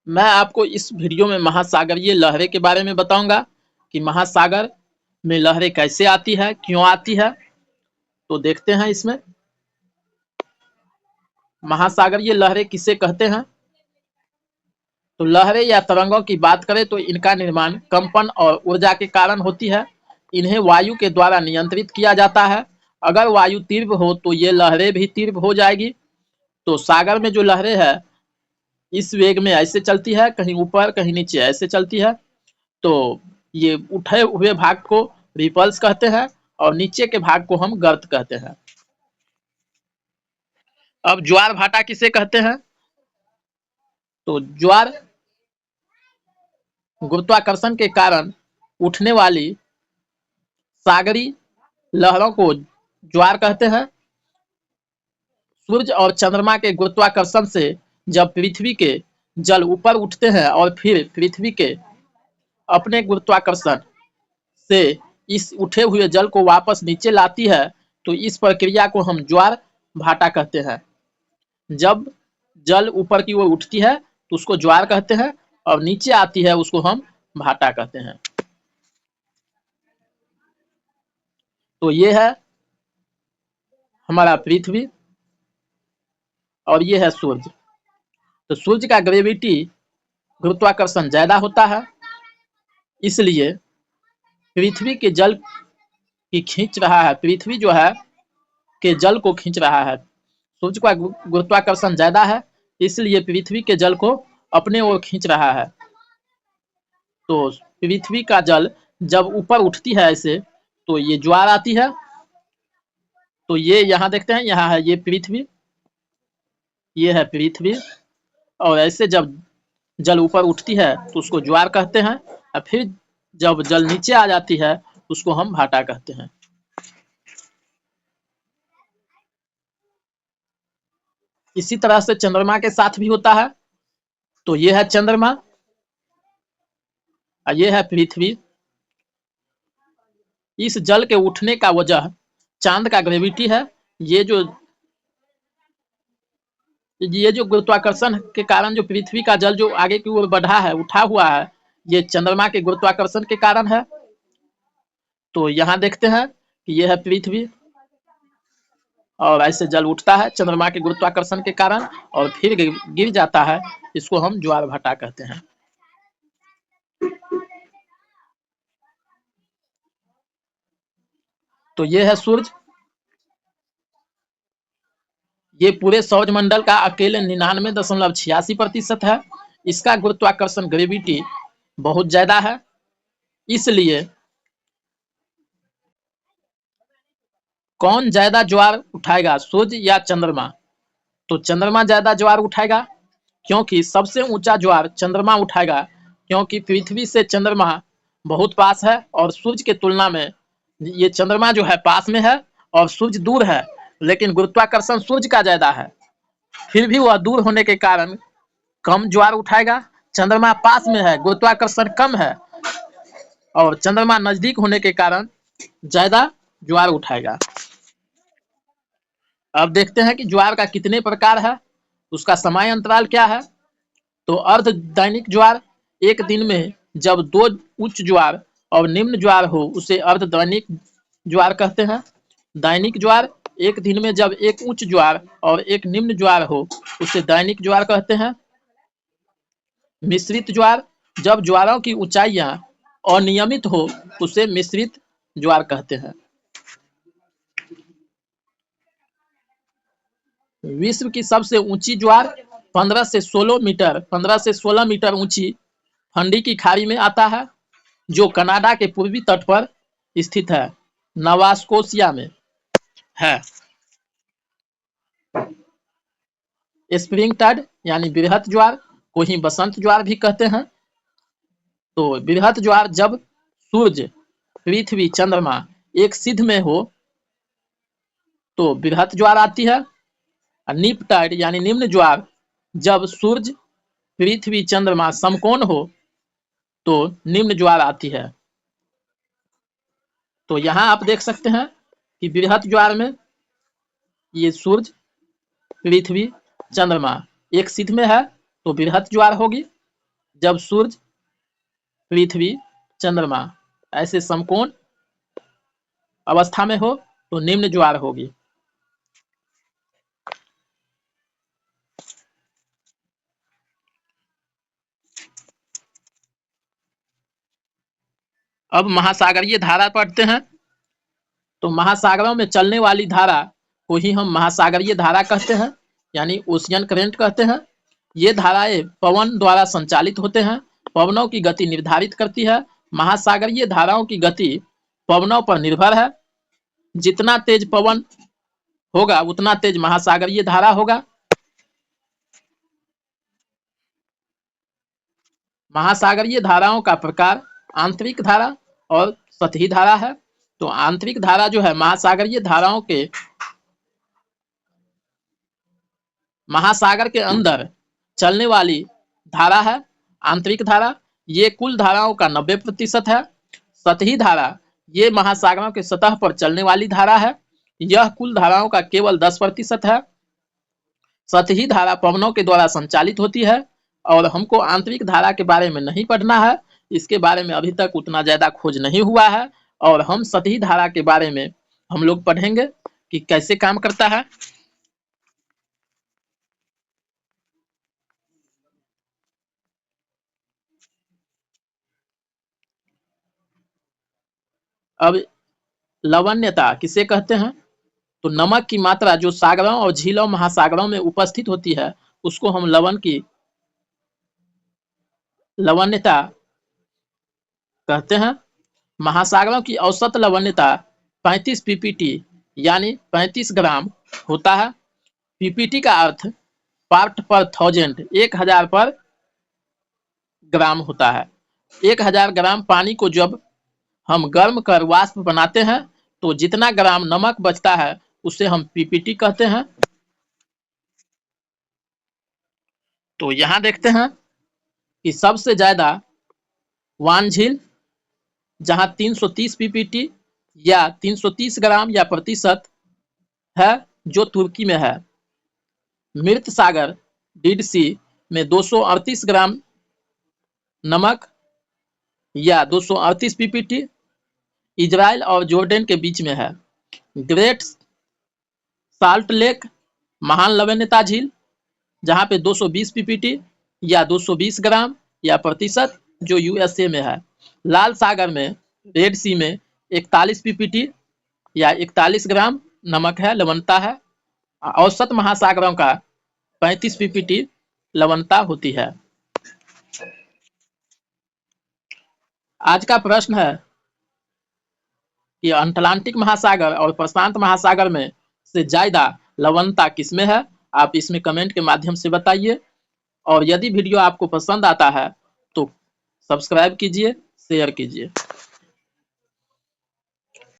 मैं आपको इस वीडियो में महासागरीय लहरें के बारे में बताऊंगा कि महासागर में लहरें कैसे आती है, क्यों आती है। तो देखते हैं इसमें महासागरीय लहरें किसे कहते हैं। तो लहरें या तरंगों की बात करें तो इनका निर्माण कंपन और ऊर्जा के कारण होती है। इन्हें वायु के द्वारा नियंत्रित किया जाता है। अगर वायु तीव्र हो तो ये लहरें भी तीव्र हो जाएगी। तो सागर में जो लहरें हैं इस वेग में ऐसे चलती है, कहीं ऊपर कहीं नीचे ऐसे चलती है। तो ये उठे हुए भाग को रिपल्स कहते हैं और नीचे के भाग को हम गर्त कहते हैं। अब ज्वार भाटा किसे कहते हैं। तो ज्वार गुरुत्वाकर्षण के कारण उठने वाली सागरी लहरों को ज्वार कहते हैं। सूर्य और चंद्रमा के गुरुत्वाकर्षण से जब पृथ्वी के जल ऊपर उठते हैं और फिर पृथ्वी के अपने गुरुत्वाकर्षण से इस उठे हुए जल को वापस नीचे लाती है, तो इस प्रक्रिया को हम ज्वार भाटा कहते हैं। जब जल ऊपर की ओर उठती है तो उसको ज्वार कहते हैं और नीचे आती है उसको हम भाटा कहते हैं। तो ये है हमारा पृथ्वी और ये है सूर्य। तो सूर्य का ग्रेविटी गुरुत्वाकर्षण ज्यादा होता है, इसलिए पृथ्वी के जल की खींच रहा है, पृथ्वी जो है के जल को खींच रहा है। सूर्य का गुरुत्वाकर्षण ज्यादा है, इसलिए पृथ्वी के जल को अपने ओर खींच रहा है। तो पृथ्वी का जल जब ऊपर उठती है ऐसे तो ये ज्वार आती है। तो ये यहाँ देखते हैं, यहाँ है ये पृथ्वी, ये है पृथ्वी, और ऐसे जब जल ऊपर उठती है तो उसको ज्वार कहते हैं और फिर जब जल नीचे आ जाती है उसको हम भाटा कहते हैं। इसी तरह से चंद्रमा के साथ भी होता है। तो ये है चंद्रमा और ये है पृथ्वी। इस जल के उठने का वजह चांद का ग्रेविटी है। ये जो गुरुत्वाकर्षण के कारण जो पृथ्वी का जल जो आगे की ओर बढ़ा है, उठा हुआ है, ये चंद्रमा के गुरुत्वाकर्षण के कारण है। तो यहाँ देखते हैं कि ये है पृथ्वी और ऐसे जल उठता है चंद्रमा के गुरुत्वाकर्षण के कारण और फिर गिर जाता है, इसको हम ज्वार भाटा कहते हैं। तो ये है सूर्य। ये पूरे सौरमंडल का अकेले 99.86% है। इसका गुरुत्वाकर्षण ग्रेविटी बहुत ज्यादा है, इसलिए कौन ज्यादा ज्वार उठाएगा, सूर्य या चंद्रमा। तो चंद्रमा ज्यादा ज्वार उठाएगा, क्योंकि सबसे ऊंचा ज्वार चंद्रमा उठाएगा, क्योंकि पृथ्वी से चंद्रमा बहुत पास है और सूर्य के तुलना में ये चंद्रमा जो है पास में है और सूर्य दूर है, लेकिन गुरुत्वाकर्षण सूर्य का ज्यादा है, फिर भी वह दूर होने के कारण कम ज्वार उठाएगा। चंद्रमा पास में है, गुरुत्वाकर्षण कम है और चंद्रमा नजदीक होने के कारण ज्यादा ज्वार उठाएगा। अब देखते हैं कि ज्वार का कितने प्रकार है, उसका समय अंतराल क्या है। तो अर्ध दैनिक ज्वार, एक दिन में जब दो उच्च ज्वार और निम्न ज्वार हो उसे अर्ध दैनिक ज्वार कहते हैं। दैनिक ज्वार, एक दिन में जब एक उच्च ज्वार और एक निम्न ज्वार हो उसे दैनिक ज्वार कहते हैं। मिश्रित ज्वार, जब ज्वारों की ऊंचाइयां अनियमित हो उसे मिश्रित ज्वार कहते हैं। विश्व की सबसे ऊंची ज्वार 15 से 16 मीटर ऊंची फंडी की खाड़ी में आता है, जो कनाडा के पूर्वी तट पर स्थित है, नोवास्कोशिया में है। स्प्रिंग टड यानी बृहत ज्वार को ही बसंत ज्वार भी कहते हैं। तो बृहत ज्वार जब सूर्य, पृथ्वी, चंद्रमा एक सिध में हो तो बृहत ज्वार आती है। नीप टाइड यानी निम्न ज्वार जब सूर्य, पृथ्वी, चंद्रमा समकोण हो तो निम्न ज्वार आती है। तो यहाँ आप देख सकते हैं कि बृहत ज्वार में ये सूर्य, पृथ्वी, चंद्रमा एक सिध में है तो बृहत ज्वार होगी। जब सूर्य, पृथ्वी, चंद्रमा ऐसे समकोण अवस्था में हो तो निम्न ज्वार होगी। अब महासागरीय धारा पढ़ते हैं। तो महासागरों में चलने वाली धारा को ही हम महासागरीय धारा कहते हैं, यानी ओशियन करंट कहते हैं। ये धाराएं पवन द्वारा संचालित होते हैं, पवनों की गति निर्धारित करती है। महासागरीय धाराओं की गति पवनों पर निर्भर है। जितना तेज पवन होगा उतना तेज महासागरीय धारा होगा। महासागरीय धाराओं का प्रकार आंतरिक धारा और सतही धारा है। तो आंतरिक धारा जो है महासागरीय धाराओं के महासागर के अंदर चलने वाली धारा है, आंतरिक धारा। ये कुल धाराओं का 90% है। सतही धारा ये महासागरों के सतह पर चलने वाली धारा है, यह कुल धाराओं का केवल 10% है। सतही धारा पवनों के द्वारा संचालित होती है और हमको आंतरिक धारा के बारे में नहीं पढ़ना है, इसके बारे में अभी तक उतना ज्यादा खोज नहीं हुआ है। और हम सतही धारा के बारे में हम लोग पढ़ेंगे कि कैसे काम करता है। अब लवण्यता किसे कहते हैं? तो नमक की मात्रा जो सागरों और झीलों महासागरों में उपस्थित होती है उसको हम लवण्यता कहते हैं। महासागरों की औसत लवण्यता 35 पीपीटी यानी 35 ग्राम होता है। पीपीटी का अर्थ पार्ट पर थाउजेंड, 1000 पर ग्राम होता है। 1000 ग्राम पानी को जब हम गर्म कर वाष्प बनाते हैं तो जितना ग्राम नमक बचता है उसे हम पीपीटी कहते हैं। तो यहाँ देखते हैं कि सबसे ज्यादा वान झील जहां 330 पीपीटी या 330 ग्राम या प्रतिशत है, जो तुर्की में है। मृत सागर डीड सी में 238 ग्राम नमक या 238 पीपीटी इजराइल और जॉर्डन के बीच में है। ग्रेट साल्ट लेक महान लवण्यता झील जहां पे 220 पीपीटी या 220 ग्राम या प्रतिशत, जो यूएसए में है। लाल सागर में रेड सी में 41 पीपीटी या 41 ग्राम नमक है, लवणता है। औसत महासागरों का 35 पीपीटी लवणता होती है। आज का प्रश्न है कि अटलांटिक महासागर और प्रशांत महासागर में से ज्यादा लवणता किसमें है? आप इसमें कमेंट के माध्यम से बताइए। और यदि वीडियो आपको पसंद आता है तो सब्सक्राइब कीजिए, शेयर कीजिए।